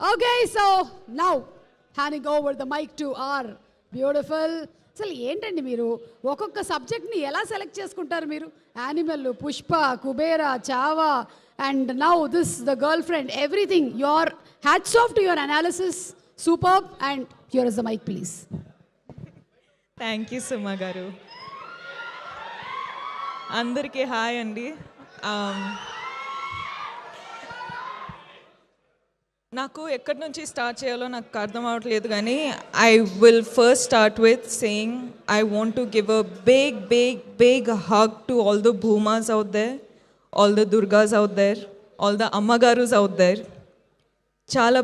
Okay, so now handing over the mic to our beautiful. అసలు ఏంటండి మీరు ఒక్కొక్క సబ్జెక్ట్ని ఎలా సెలెక్ట్ చేసుకుంటారు మీరు? Animal, Pushpa, Kubera, Chhaava, and now this the girlfriend, everything. Your hats off to your analysis, superb. And here is the mic please. Thank you Suma garu. అందరికీ hi అండి. నాకు ఎక్కడి నుంచి స్టార్ట్ చేయాలో నాకు అర్థం అవ్వట్లేదు, కానీ I will first start with saying I want to give a big hug to all the భూమాస్ అవుట్ దేర్, ఆల్ ద దుర్గాస్ అవుట్ దేర్, ఆల్ ద అమ్మగారుస్ అవుట్ దేర్. చాలా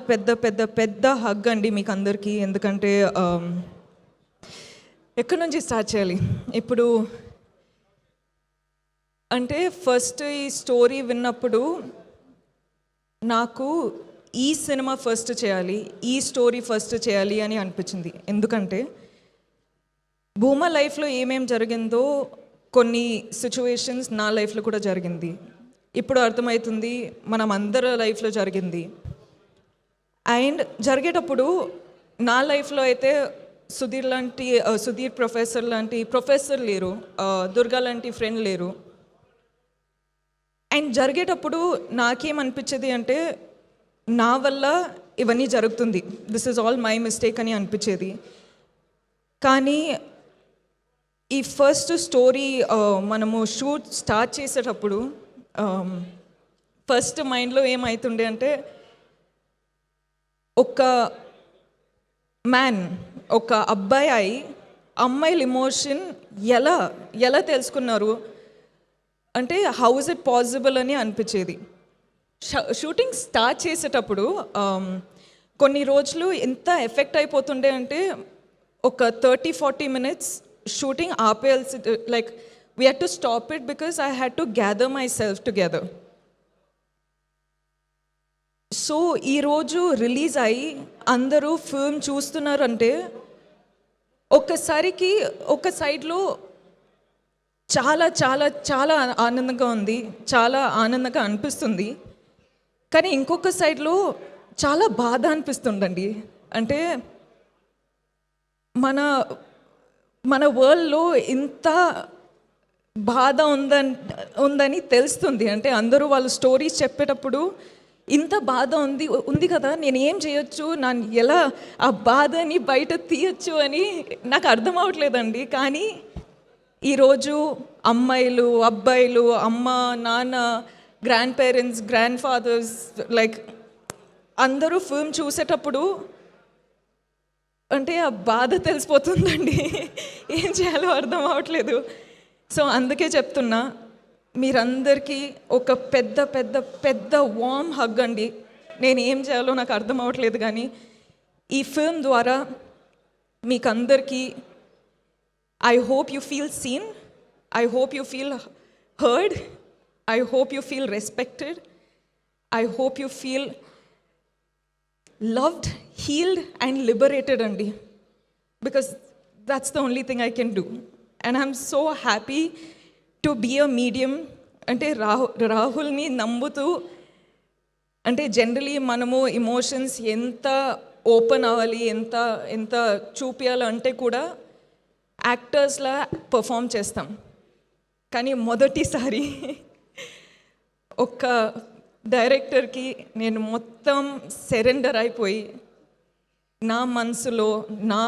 పెద్ద హగ్ అండి మీకు అందరికీ. ఎందుకంటే ఎక్కడి నుంచి స్టార్ట్ చేయాలి ఇప్పుడు అంటే, ఫస్ట్ ఈ స్టోరీ విన్నప్పుడు నాకు ఈ సినిమా ఫస్ట్ చేయాలి, ఈ స్టోరీ ఫస్ట్ చేయాలి అని అనిపించింది. ఎందుకంటే భూమా లైఫ్లో ఏమేం జరిగిందో కొన్ని సిచ్యువేషన్స్ నా లైఫ్లో కూడా జరిగింది. ఇప్పుడు అర్థమవుతుంది మనం అందరి లైఫ్లో జరిగింది. అండ్ జరిగేటప్పుడు నా లైఫ్లో అయితే సుధీర్ ప్రొఫెసర్ లాంటి ప్రొఫెసర్ లేరు, దుర్గా లాంటి ఫ్రెండ్ లేరు. అండ్ జరిగేటప్పుడు నాకేమనిపించేది అంటే, నా వల్ల ఇవన్నీ జరుగుతుంది, this is all my mistake అని అనిపించేది. కానీ ఈ ఫస్ట్ స్టోరీ మనము షూట్ స్టార్ట్ చేసేటప్పుడు ఫస్ట్ మైండ్లో ఏమవుతుండే అంటే, ఒక మ్యాన్, ఒక అబ్బాయి అమ్మాయిల ఇమోషన్ ఎలా తెలుసుకున్నారు అంటే, హౌ ఇస్ ఇట్ పాసిబుల్ అని అనిపించేది. షూటింగ్ స్టార్ట్ చేసేటప్పుడు కొన్ని రోజులు ఎంత ఎఫెక్ట్ అయిపోతుండే అంటే, ఒక 30-40 minutes షూటింగ్ ఆపేయాల్సి, like we had to stop it because I had to gather myself together. So ఈరోజు రిలీజ్ అయ్యి అందరూ ఫిల్మ్ చూస్తున్నారంటే, ఒక్కసారికి ఒక సైడ్లో చాలా చాలా చాలా ఆనందంగా ఉంది, చాలా ఆనందంగా అనిపిస్తుంది. కానీ ఇంకొక సైడ్లో చాలా బాధ అనిపిస్తుందండి. అంటే మన వరల్డ్లో ఇంత బాధ ఉందని తెలుస్తుంది. అంటే అందరూ వాళ్ళ స్టోరీస్ చెప్పేటప్పుడు ఇంత బాధ ఉంది కదా, నేను ఏం చేయొచ్చు, నన్ను ఎలా ఆ బాధని బయట తీయచ్చు అని నాకు అర్థం అవ్వట్లేదండి. కానీ ఈరోజు అమ్మాయిలు, అబ్బాయిలు, అమ్మ, నాన్న, grand parents, grand fathers, like అందరూ ఫిల్మ్ చూసేటప్పుడు అంటే ఆ బాధ తెలిసిపోతుందండి. ఏం చేయాలో అర్థం అవ్వట్లేదు. సో అందుకే చెప్తున్నా, మీరందరికీ ఒక పెద్ద వార్మ్ హగ్ అండి. నేను ఏం చేయాలో నాకు అర్థం అవ్వట్లేదు, కానీ ఈ ఫిల్మ్ ద్వారా మీకు అందరికీ I hope you feel seen. I hope you feel heard. I hope you feel respected. I hope you feel loved, healed and liberated, Andi. Because that's the only thing I can do. And I'm so happy to be a medium. Ante Rahul ni nambutu, ante generally manamu emotions enta open avali, enta చూపియాలి అంటే కూడా యాక్టర్స్లా perform చేస్తాం. కానీ మొదటిసారి ఒక డైరెక్టర్కి నేను మొత్తం surrender అయిపోయి, నా మనసులో, నా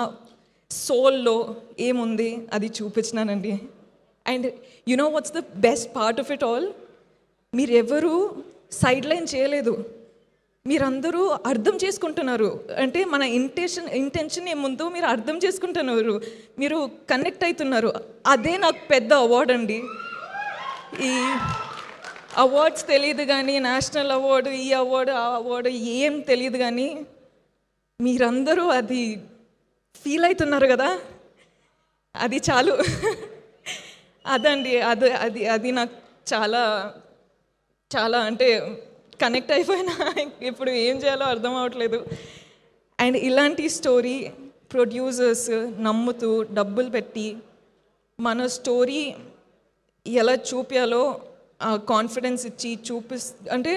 సోల్లో ఏముంది అది చూపించినానండి. And you know what's the best part of it all, మీరెవరూ సైడ్ లైన్ చేయలేదు, మీరందరూ అర్థం చేసుకుంటున్నారు. అంటే మన ఇంటెన్షన్ ఏముందో మీరు అర్థం చేసుకుంటున్నారు, మీరు కనెక్ట్ అవుతున్నారు. అదే నాకు పెద్ద అవార్డ్ అండి. ఈ అవార్డ్స్ తెలియదు కానీ, నేషనల్ అవార్డు, ఈ అవార్డు, ఆ అవార్డు ఏం తెలియదు, కానీ మీరందరూ అది ఫీల్ అవుతున్నారు కదా, అది చాలు. అదండి, అది నాకు చాలా చాలా అంటే కనెక్ట్ అయిపోయినా. ఇప్పుడు ఏం చేయాలో అర్థం అవ్వట్లేదు. అండ్ ఇలాంటి స్టోరీ ప్రొడ్యూసర్స్ నమ్ముతూ డబ్బులు పెట్టి మన స్టోరీ ఎలా చూపించాలో కాన్ఫిడెన్స్ ఇచ్చి అంటే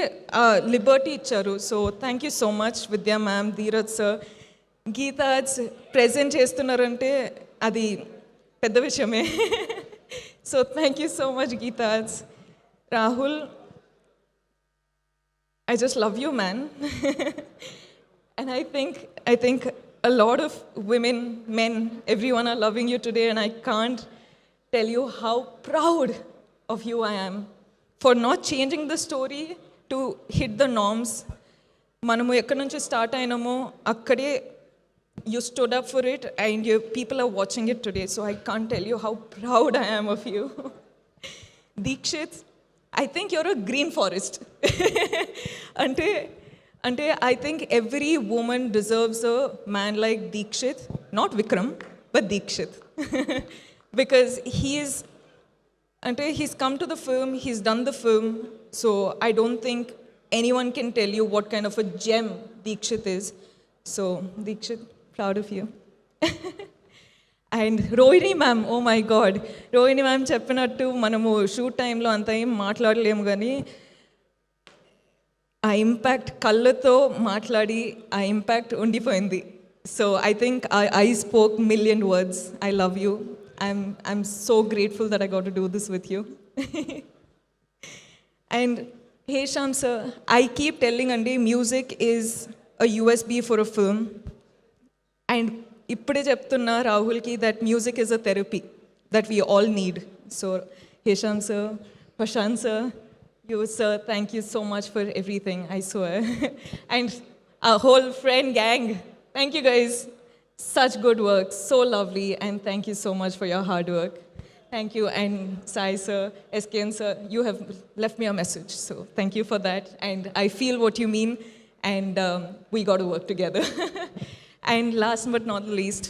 లిబర్టీ ఇచ్చారు. So thank you so much Vidya ma'am, Dheeraj sir. Geetha present చేస్తున్నారంటే అది పెద్ద విషయమే. So thank you so much Geetha. Rahul, I just love you, man. And I think a lot of women, men, everyone are loving you today, and I can't tell you how proud of you I am for not changing the story to hit the norms. మనము ఎక్కడి నుంచి start అయినామో అక్కడే you stood up for it, and your people are watching it today. So I can't tell you how proud I am of you. Deekshit, I think you're a green forest. అంటే I think every woman deserves a man like Deekshit, not Vikram, but Deekshit. Because he's come to the film, he's done the film, so I don't think anyone can tell you what kind of a gem Deekshit is. So Deekshit, proud of you. And Rohini ma'am, oh my God, Rohini ma'am చెప్పినట్టు మనము shoot టైంలో అంత ఏం మాట్లాడలేము, కానీ ఆ impact కళ్ళతో మాట్లాడి ఆ ఇంపాక్ట్ ఉండిపోయింది. So I think I spoke million words. I love you. I'm so grateful that I got to do this with you. And Hesham sir, I keep telling అండి, music is a USB for a film. And ఇప్పుడే చెప్తున్నా రాహుల్కి that music is a therapy that we all need. So Hesham sir, Prashanth sir, you sir, thank you so much for everything, I swear. And our whole friend gang, thank you guys. Such good work, so lovely, and thank you so much for your hard work. Thank you. And Sai sir, SKN sir, you have left me a message, so thank you for that. And I feel what you mean, and we got to work together. And last but not least,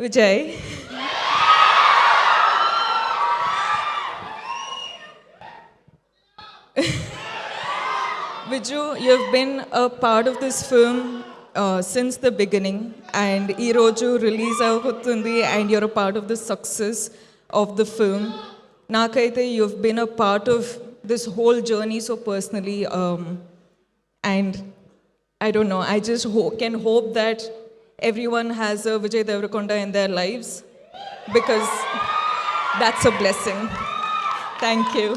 Vijay. Viju, you've been a part of this film since the beginning, and ee roju release avutundi, and you're a part of the success of the film. Nakaithe you've been a part of this whole journey so personally, and I don't know, I just can hope that everyone has a Vijay Deverakonda in their lives, because that's a blessing. Thank you.